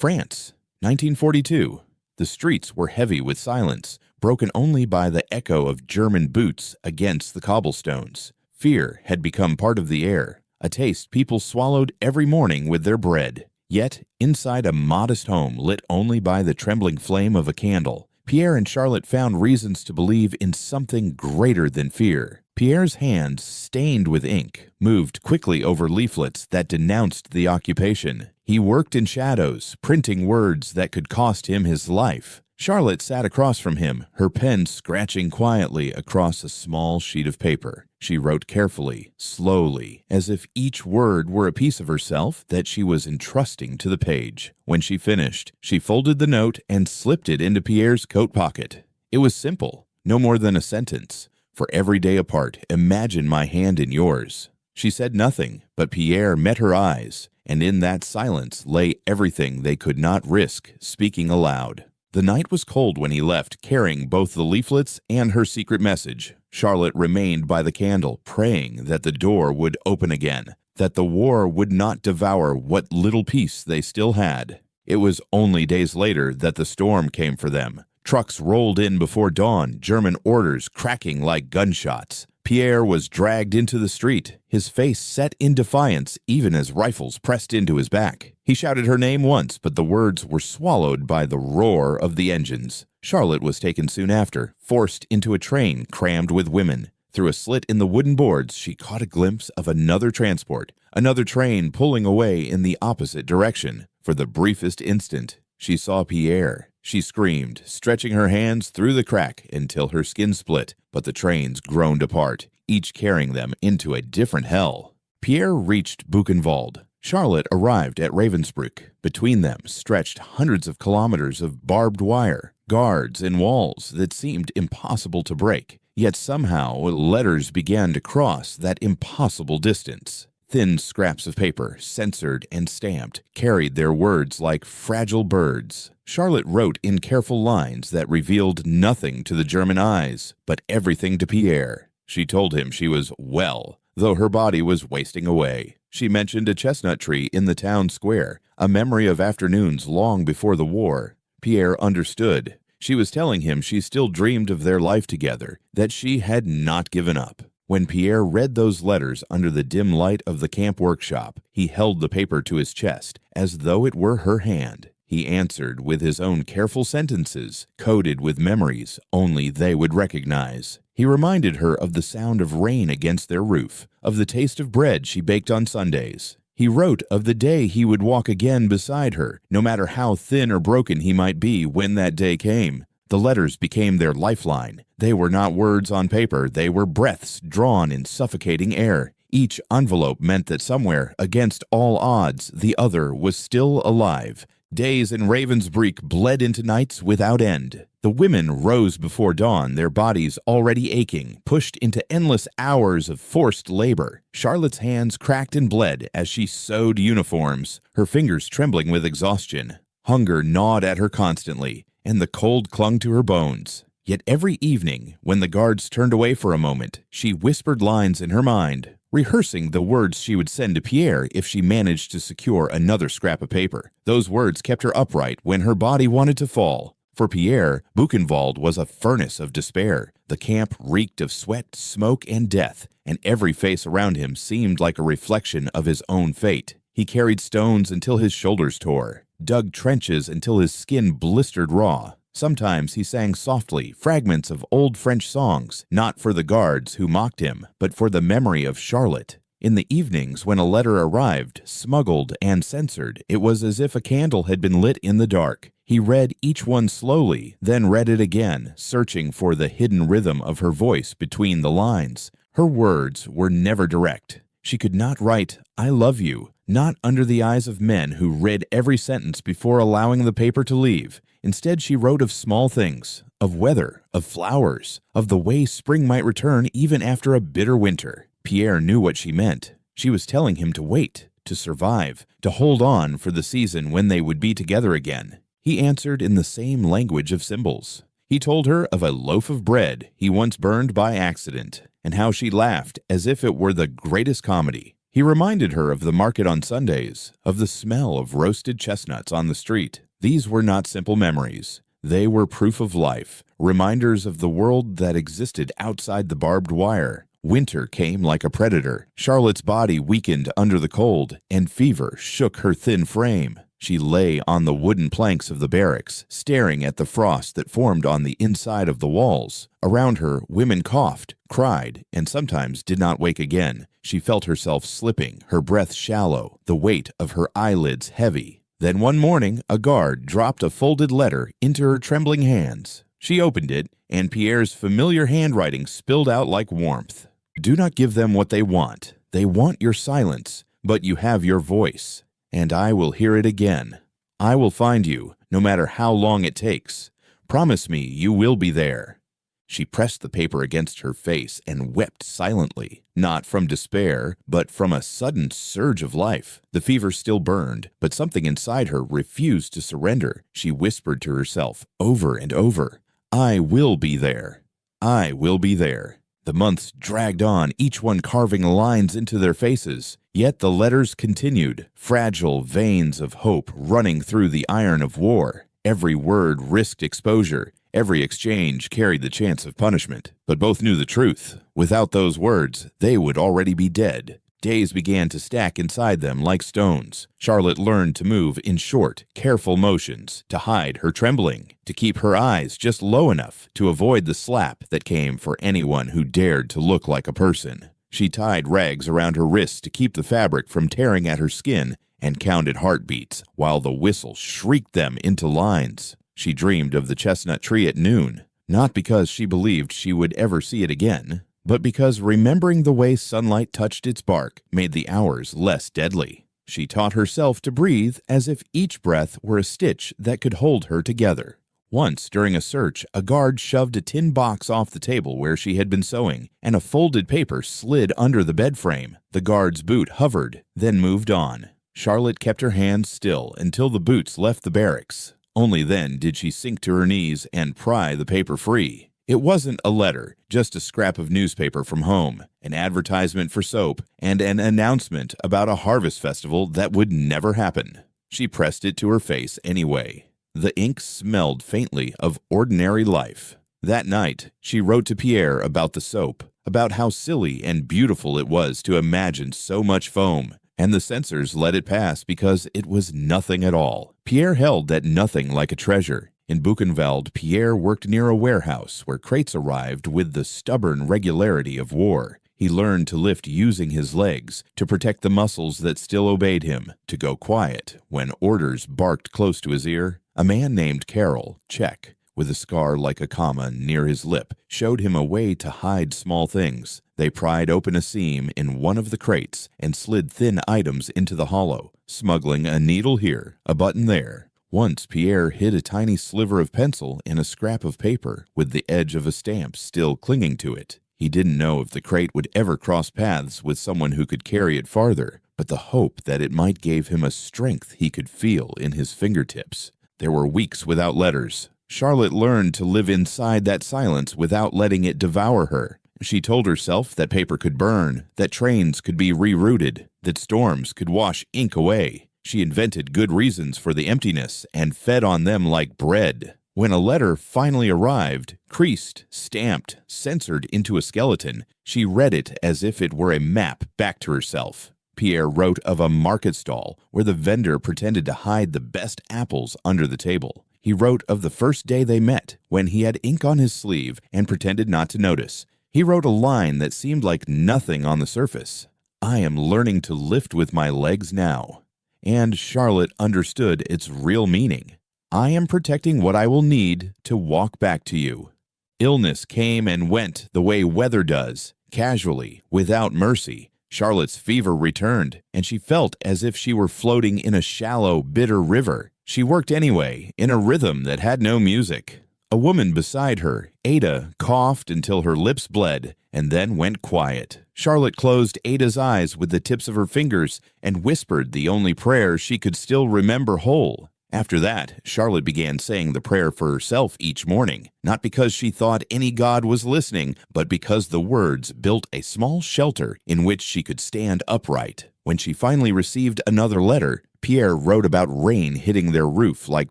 France, 1942. The streets were heavy with silence, broken only by the echo of German boots against the cobblestones. Fear had become part of the air, a taste people swallowed every morning with their bread. Yet, inside a modest home lit only by the trembling flame of a candle, Pierre and Charlotte found reasons to believe in something greater than fear. Pierre's hands, stained with ink, moved quickly over leaflets that denounced the occupation. He worked in shadows, printing words that could cost him his life. Charlotte sat across from him, her pen scratching quietly across a small sheet of paper. She wrote carefully, slowly, as if each word were a piece of herself that she was entrusting to the page. When she finished, she folded the note and slipped it into Pierre's coat pocket. It was simple, no more than a sentence. For every day apart, imagine my hand in yours. She said nothing, but Pierre met her eyes, and in that silence lay everything they could not risk speaking aloud. The night was cold when he left, carrying both the leaflets and her secret message. Charlotte remained by the candle, praying that the door would open again, that the war would not devour what little peace they still had. It was only days later that the storm came for them. Trucks rolled in before dawn, German orders cracking like gunshots. Pierre was dragged into the street, his face set in defiance even as rifles pressed into his back. He shouted her name once, but the words were swallowed by the roar of the engines. Charlotte was taken soon after, forced into a train crammed with women. Through a slit in the wooden boards, she caught a glimpse of another transport, another train pulling away in the opposite direction. For the briefest instant, she saw Pierre. She screamed, stretching her hands through the crack until her skin split, but the trains groaned apart, each carrying them into a different hell. Pierre reached Buchenwald. Charlotte arrived at Ravensbrück. Between them stretched hundreds of kilometers of barbed wire, guards and walls that seemed impossible to break. Yet somehow letters began to cross that impossible distance. Thin scraps of paper, censored and stamped, carried their words like fragile birds. Charlotte wrote in careful lines that revealed nothing to the German eyes, but everything to Pierre. She told him she was well, though her body was wasting away. She mentioned a chestnut tree in the town square, a memory of afternoons long before the war. Pierre understood. She was telling him she still dreamed of their life together, that she had not given up. When Pierre read those letters under the dim light of the camp workshop, he held the paper to his chest as though it were her hand. He answered with his own careful sentences, coded with memories only they would recognize. He reminded her of the sound of rain against their roof, of the taste of bread she baked on Sundays. He wrote of the day he would walk again beside her, no matter how thin or broken he might be when that day came. The letters became their lifeline. They were not words on paper, they were breaths drawn in suffocating air. Each envelope meant that somewhere, against all odds, the other was still alive. Days in Ravensbrück bled into nights without end. The women rose before dawn, their bodies already aching, pushed into endless hours of forced labor. Charlotte's hands cracked and bled as she sewed uniforms, her fingers trembling with exhaustion. Hunger gnawed at her constantly, and the cold clung to her bones. Yet every evening, when the guards turned away for a moment, she whispered lines in her mind, rehearsing the words she would send to Pierre if she managed to secure another scrap of paper. Those words kept her upright when her body wanted to fall. For Pierre, Buchenwald was a furnace of despair. The camp reeked of sweat, smoke, and death, and every face around him seemed like a reflection of his own fate. He carried stones until his shoulders tore, dug trenches until his skin blistered raw. Sometimes he sang softly fragments of old French songs, not for the guards who mocked him, but for the memory of Charlotte. In the evenings, when a letter arrived, smuggled and censored, it was as if a candle had been lit in the dark. He read each one slowly, then read it again, searching for the hidden rhythm of her voice between the lines. Her words were never direct. She could not write, "I love you," not under the eyes of men who read every sentence before allowing the paper to leave. Instead, she wrote of small things, of weather, of flowers, of the way spring might return even after a bitter winter. Pierre knew what she meant. She was telling him to wait, to survive, to hold on for the season when they would be together again. He answered in the same language of symbols. He told her of a loaf of bread he once burned by accident, and how she laughed as if it were the greatest comedy. He reminded her of the market on Sundays, of the smell of roasted chestnuts on the street. These were not simple memories. They were proof of life, reminders of the world that existed outside the barbed wire. Winter came like a predator. Charlotte's body weakened under the cold, and fever shook her thin frame. She lay on the wooden planks of the barracks, staring at the frost that formed on the inside of the walls. Around her, women coughed, cried, and sometimes did not wake again. She felt herself slipping, her breath shallow, the weight of her eyelids heavy. Then one morning, a guard dropped a folded letter into her trembling hands. She opened it, and Pierre's familiar handwriting spilled out like warmth. Do not give them what they want. They want your silence, but you have your voice. And I will hear it again. I will find you, no matter how long it takes. Promise me you will be there. She pressed the paper against her face and wept silently, not from despair, but from a sudden surge of life. The fever still burned, but something inside her refused to surrender. She whispered to herself over and over, I will be there. I will be there. The months dragged on, each one carving lines into their faces. Yet the letters continued, fragile veins of hope running through the iron of war. Every word risked exposure. Every exchange carried the chance of punishment. But both knew the truth. Without those words, they would already be dead. Days began to stack inside them like stones. Charlotte learned to move in short, careful motions, to hide her trembling, to keep her eyes just low enough to avoid the slap that came for anyone who dared to look like a person. She tied rags around her wrists to keep the fabric from tearing at her skin and counted heartbeats while the whistle shrieked them into lines. She dreamed of the chestnut tree at noon, not because she believed she would ever see it again, but because remembering the way sunlight touched its bark made the hours less deadly. She taught herself to breathe as if each breath were a stitch that could hold her together. Once, during a search, a guard shoved a tin box off the table where she had been sewing, and a folded paper slid under the bed frame. The guard's boot hovered, then moved on. Charlotte kept her hands still until the boots left the barracks. Only then did she sink to her knees and pry the paper free. It wasn't a letter, just a scrap of newspaper from home, an advertisement for soap, and an announcement about a harvest festival that would never happen. She pressed it to her face anyway. The ink smelled faintly of ordinary life. That night, she wrote to Pierre about the soap, about how silly and beautiful it was to imagine so much foam, and the censors let it pass because it was nothing at all. Pierre held that nothing like a treasure. In Buchenwald, Pierre worked near a warehouse where crates arrived with the stubborn regularity of war. He learned to lift using his legs, to protect the muscles that still obeyed him, to go quiet when orders barked close to his ear. A man named Carol, Czech, with a scar like a comma near his lip, showed him a way to hide small things. They pried open a seam in one of the crates and slid thin items into the hollow, smuggling a needle here, a button there. Once Pierre hid a tiny sliver of pencil in a scrap of paper with the edge of a stamp still clinging to it. He didn't know if the crate would ever cross paths with someone who could carry it farther, but the hope that it might gave him a strength he could feel in his fingertips. There were weeks without letters. Charlotte learned to live inside that silence without letting it devour her. She told herself that paper could burn, that trains could be rerouted, that storms could wash ink away. She invented good reasons for the emptiness and fed on them like bread. When a letter finally arrived, creased, stamped, censored into a skeleton, she read it as if it were a map back to herself. Pierre wrote of a market stall where the vendor pretended to hide the best apples under the table. He wrote of the first day they met, when he had ink on his sleeve and pretended not to notice. He wrote a line that seemed like nothing on the surface. I am learning to lift with my legs now. And Charlotte understood its real meaning. I am protecting what I will need to walk back to you. Illness came and went the way weather does, casually, without mercy. Charlotte's fever returned, and she felt as if she were floating in a shallow, bitter river. She worked anyway, in a rhythm that had no music. A woman beside her, Ada, coughed until her lips bled, and then went quiet. Charlotte closed Ada's eyes with the tips of her fingers and whispered the only prayer she could still remember whole. After that, Charlotte began saying the prayer for herself each morning, not because she thought any god was listening, but because the words built a small shelter in which she could stand upright. When she finally received another letter, Pierre wrote about rain hitting their roof like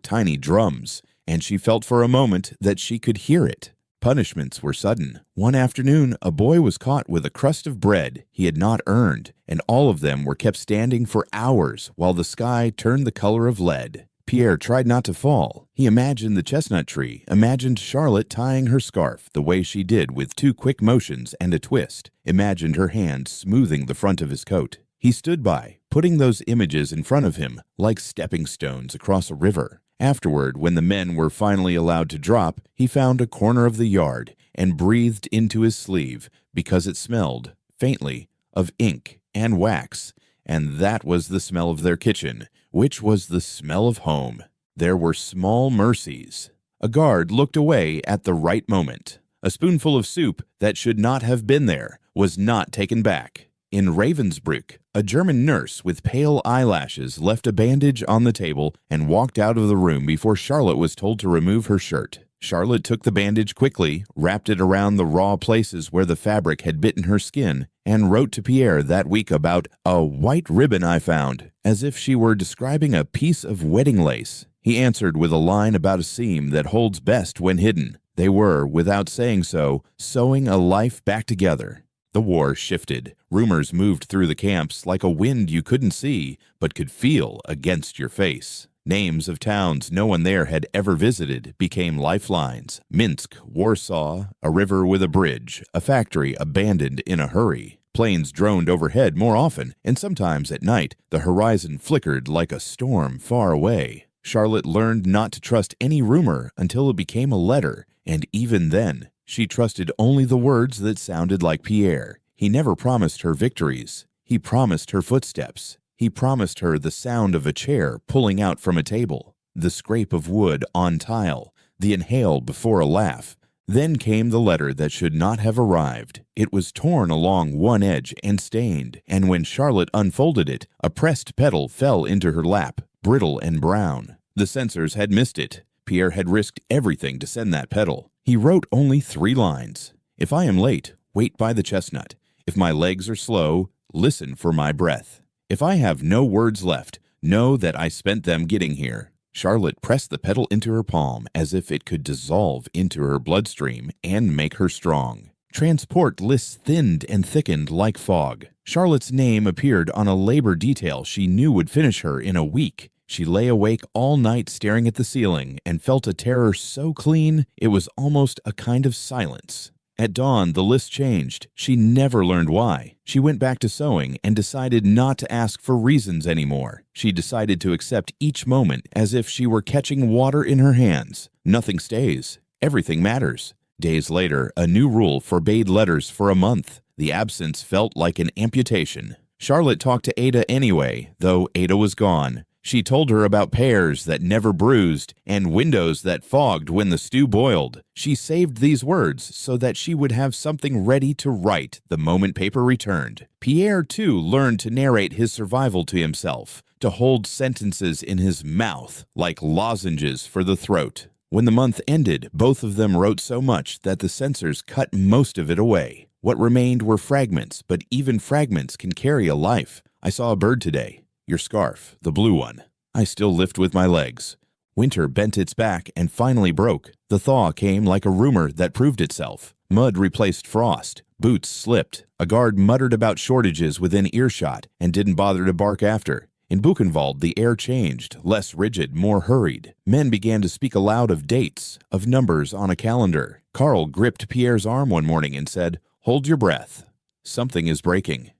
tiny drums, and she felt for a moment that she could hear it. Punishments were sudden. One afternoon, a boy was caught with a crust of bread he had not earned, and all of them were kept standing for hours while the sky turned the color of lead. Pierre tried not to fall. He imagined the chestnut tree, imagined Charlotte tying her scarf the way she did with 2 quick motions and a twist, imagined her hand smoothing the front of his coat. He stood by, putting those images in front of him like stepping stones across a river. Afterward, when the men were finally allowed to drop, he found a corner of the yard and breathed into his sleeve because it smelled, faintly, of ink and wax, and that was the smell of their kitchen, which was the smell of home. There were small mercies. A guard looked away at the right moment. A spoonful of soup that should not have been there was not taken back. In Ravensbrück, a German nurse with pale eyelashes left a bandage on the table and walked out of the room before Charlotte was told to remove her shirt. Charlotte took the bandage quickly, wrapped it around the raw places where the fabric had bitten her skin, and wrote to Pierre that week about a white ribbon I found, as if she were describing a piece of wedding lace. He answered with a line about a seam that holds best when hidden. They were, without saying so, sewing a life back together. The war shifted. Rumors moved through the camps like a wind you couldn't see, but could feel against your face. Names of towns no one there had ever visited became lifelines. Minsk, Warsaw, a river with a bridge, a factory abandoned in a hurry. Planes droned overhead more often, and sometimes at night the horizon flickered like a storm far away. Charlotte learned not to trust any rumor until it became a letter, and even then, she trusted only the words that sounded like Pierre. He never promised her victories. He promised her footsteps. He promised her the sound of a chair pulling out from a table, the scrape of wood on tile, the inhale before a laugh. Then came the letter that should not have arrived. It was torn along one edge and stained, and when Charlotte unfolded it, a pressed petal fell into her lap, brittle and brown. The censors had missed it. Pierre had risked everything to send that petal. He wrote only 3 lines. If I am late, wait by the chestnut. If my legs are slow, listen for my breath. If I have no words left, know that I spent them getting here. Charlotte pressed the petal into her palm as if it could dissolve into her bloodstream and make her strong. Transport lists thinned and thickened like fog. Charlotte's name appeared on a labor detail she knew would finish her in a week. She lay awake all night staring at the ceiling and felt a terror so clean it was almost a kind of silence. At dawn, the list changed. She never learned why. She went back to sewing and decided not to ask for reasons anymore. She decided to accept each moment as if she were catching water in her hands. Nothing stays. Everything matters. Days later, a new rule forbade letters for a month. The absence felt like an amputation. Charlotte talked to Ada anyway, though Ada was gone. She told her about pears that never bruised and windows that fogged when the stew boiled. She saved these words so that she would have something ready to write the moment paper returned. Pierre, too, learned to narrate his survival to himself, to hold sentences in his mouth like lozenges for the throat. When the month ended, both of them wrote so much that the censors cut most of it away. What remained were fragments, but even fragments can carry a life. I saw a bird today. Your scarf, the blue one. I still lift with my legs. Winter bent its back and finally broke. The thaw came like a rumor that proved itself. Mud replaced frost. Boots slipped. A guard muttered about shortages within earshot and didn't bother to bark after. In Buchenwald, the air changed, less rigid, more hurried. Men began to speak aloud of dates, of numbers on a calendar. Karl gripped Pierre's arm one morning and said, "Hold your breath. Something is breaking."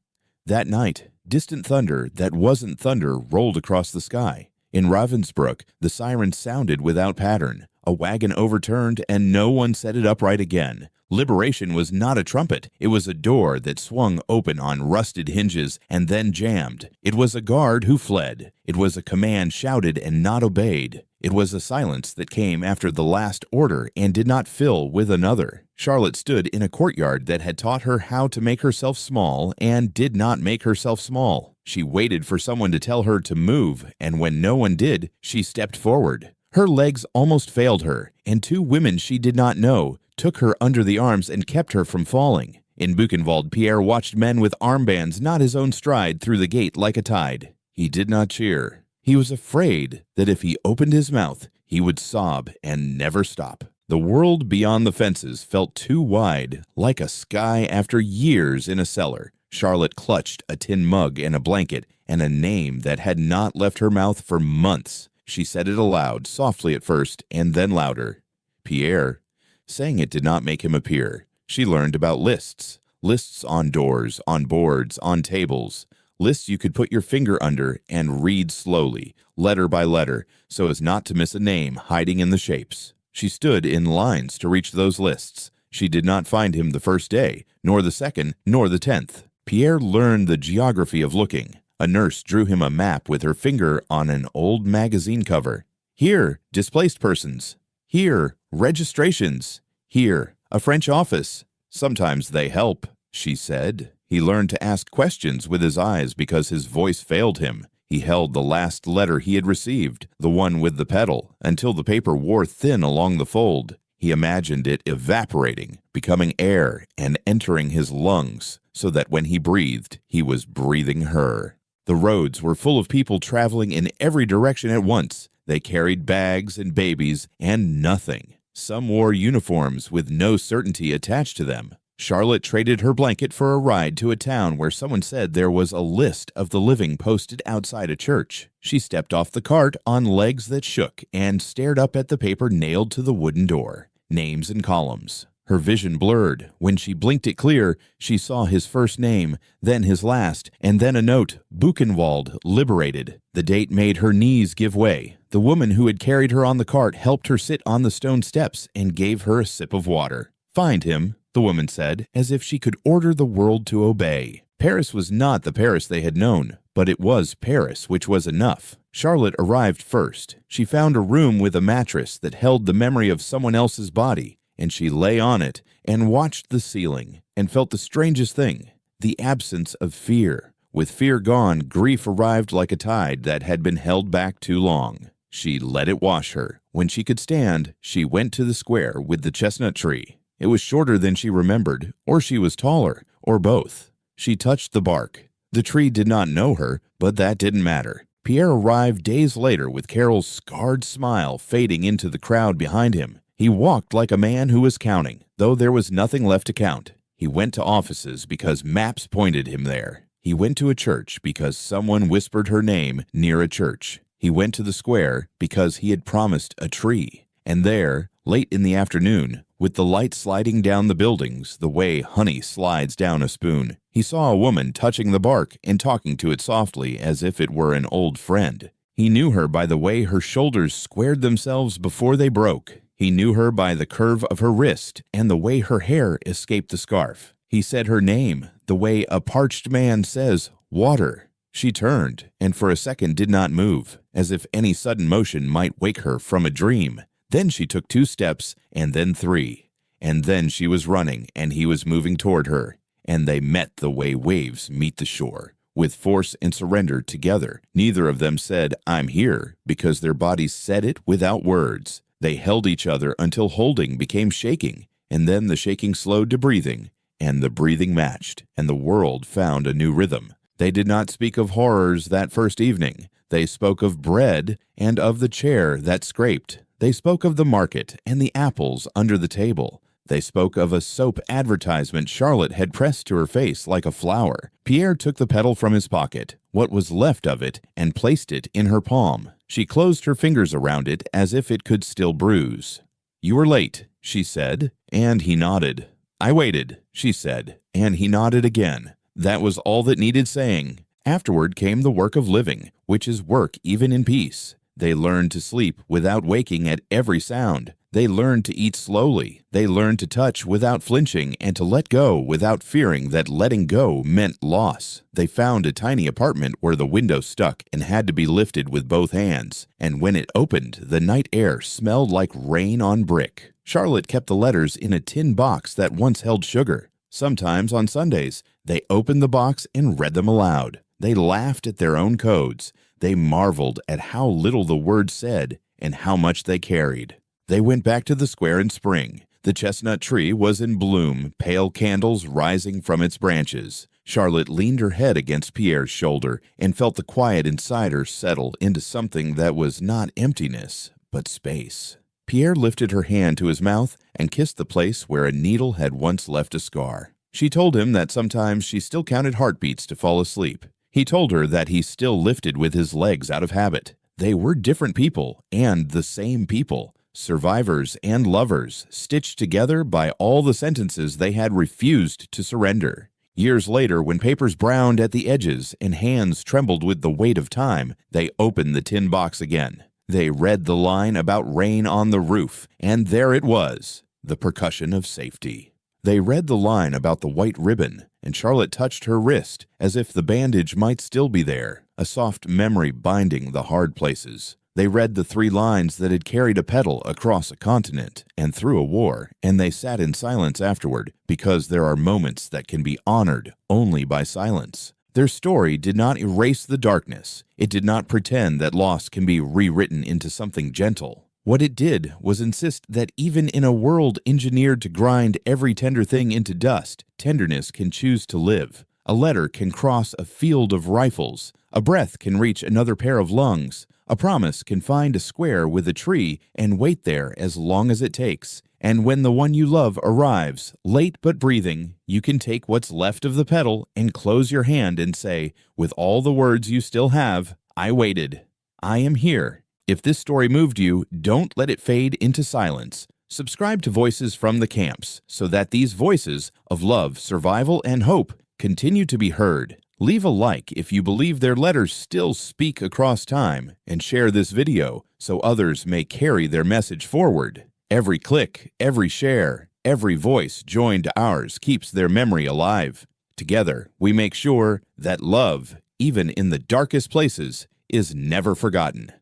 That night, distant thunder that wasn't thunder rolled across the sky. In Ravensbrück, the siren sounded without pattern. A wagon overturned and no one set it upright again. Liberation was not a trumpet. It was a door that swung open on rusted hinges and then jammed. It was a guard who fled. It was a command shouted and not obeyed. It was a silence that came after the last order and did not fill with another. Charlotte stood in a courtyard that had taught her how to make herself small and did not make herself small. She waited for someone to tell her to move, and when no one did, she stepped forward. Her legs almost failed her, and two women she did not know took her under the arms and kept her from falling. In Buchenwald, Pierre watched men with armbands knot his own stride through the gate like a tide. He did not cheer. He was afraid that if he opened his mouth, he would sob and never stop. The world beyond the fences felt too wide, like a sky after years in a cellar. Charlotte clutched a tin mug and a blanket and a name that had not left her mouth for months. She said it aloud, softly at first, and then louder. Pierre. Saying it did not make him appear. She learned about lists. Lists on doors, on boards, on tables. Lists you could put your finger under and read slowly, letter by letter, so as not to miss a name hiding in the shapes. She stood in lines to reach those lists. She did not find him the first day, nor the second, nor the 10th. Pierre learned the geography of looking. A nurse drew him a map with her finger on an old magazine cover. Here, displaced persons. Here, registrations. Here, a French office. Sometimes they help, she said. He learned to ask questions with his eyes because his voice failed him. He held the last letter he had received, the one with the petal, until the paper wore thin along the fold. He imagined it evaporating, becoming air, and entering his lungs, so that when he breathed, he was breathing her. The roads were full of people traveling in every direction at once. They carried bags and babies and nothing. Some wore uniforms with no certainty attached to them. Charlotte traded her blanket for a ride to a town where someone said there was a list of the living posted outside a church. She stepped off the cart on legs that shook and stared up at the paper nailed to the wooden door. Names and columns. Her vision blurred. When she blinked it clear, she saw his first name, then his last, and then a note, Buchenwald, liberated. The date made her knees give way. The woman who had carried her on the cart helped her sit on the stone steps and gave her a sip of water. Find him, the woman said, as if she could order the world to obey. Paris was not the Paris they had known, but it was Paris, which was enough. Charlotte arrived first. She found a room with a mattress that held the memory of someone else's body, and she lay on it and watched the ceiling and felt the strangest thing, the absence of fear. With fear gone, grief arrived like a tide that had been held back too long. She let it wash her. When she could stand, she went to the square with the chestnut tree. It was shorter than she remembered, or she was taller, or both. She touched the bark. The tree did not know her, but that didn't matter. Pierre arrived days later with Carol's scarred smile fading into the crowd behind him. He walked like a man who was counting, though there was nothing left to count. He went to offices because maps pointed him there. He went to a church because someone whispered her name near a church. He went to the square because he had promised a tree. And there, late in the afternoon, with the light sliding down the buildings the way honey slides down a spoon, he saw a woman touching the bark and talking to it softly as if it were an old friend. He knew her by the way her shoulders squared themselves before they broke. He knew her by the curve of her wrist and the way her hair escaped the scarf. He said her name, the way a parched man says, water. She turned, and for a second did not move, as if any sudden motion might wake her from a dream. Then she took 2 steps, and then 3. And then she was running, and he was moving toward her. And they met the way waves meet the shore, with force and surrender together. Neither of them said, I'm here, because their bodies said it without words. They held each other until holding became shaking, and then the shaking slowed to breathing, and the breathing matched, and the world found a new rhythm. They did not speak of horrors that first evening. They spoke of bread and of the chair that scraped. They spoke of the market and the apples under the table. They spoke of a soap advertisement Charlotte had pressed to her face like a flower. Pierre took the petal from his pocket, what was left of it, and placed it in her palm. She closed her fingers around it as if it could still bruise. You were late, she said, and he nodded. I waited, she said, and he nodded again. That was all that needed saying. Afterward came the work of living, which is work even in peace. They learned to sleep without waking at every sound. They learned to eat slowly. They learned to touch without flinching and to let go without fearing that letting go meant loss. They found a tiny apartment where the window stuck and had to be lifted with both hands. And when it opened, the night air smelled like rain on brick. Charlotte kept the letters in a tin box that once held sugar. Sometimes on Sundays, they opened the box and read them aloud. They laughed at their own codes. They marveled at how little the words said and how much they carried. They went back to the square in spring. The chestnut tree was in bloom, pale candles rising from its branches. Charlotte leaned her head against Pierre's shoulder and felt the quiet inside her settle into something that was not emptiness, but space. Pierre lifted her hand to his mouth and kissed the place where a needle had once left a scar. She told him that sometimes she still counted heartbeats to fall asleep. He told her that he still lifted with his legs out of habit. They were different people and the same people. Survivors and lovers, stitched together by all the sentences they had refused to surrender. Years later, when papers browned at the edges and hands trembled with the weight of time, they opened the tin box again. They read the line about rain on the roof, and there it was, the percussion of safety. They read the line about the white ribbon, and Charlotte touched her wrist as if the bandage might still be there, a soft memory binding the hard places. They read the 3 lines that had carried a pedal across a continent and through a war, and they sat in silence afterward, because there are moments that can be honored only by silence. Their story did not erase the darkness. It did not pretend that loss can be rewritten into something gentle. What it did was insist that even in a world engineered to grind every tender thing into dust, tenderness can choose to live. A letter can cross a field of rifles. A breath can reach another pair of lungs. A promise can find a square with a tree and wait there as long as it takes. And when the one you love arrives, late but breathing, you can take what's left of the pedal and close your hand and say, with all the words you still have, I waited. I am here. If this story moved you, don't let it fade into silence. Subscribe to Voices from the Camps so that these voices of love, survival, and hope continue to be heard. Leave a like if you believe their letters still speak across time, and share this video so others may carry their message forward. Every click, every share, every voice joined to ours keeps their memory alive. Together, we make sure that love, even in the darkest places, is never forgotten.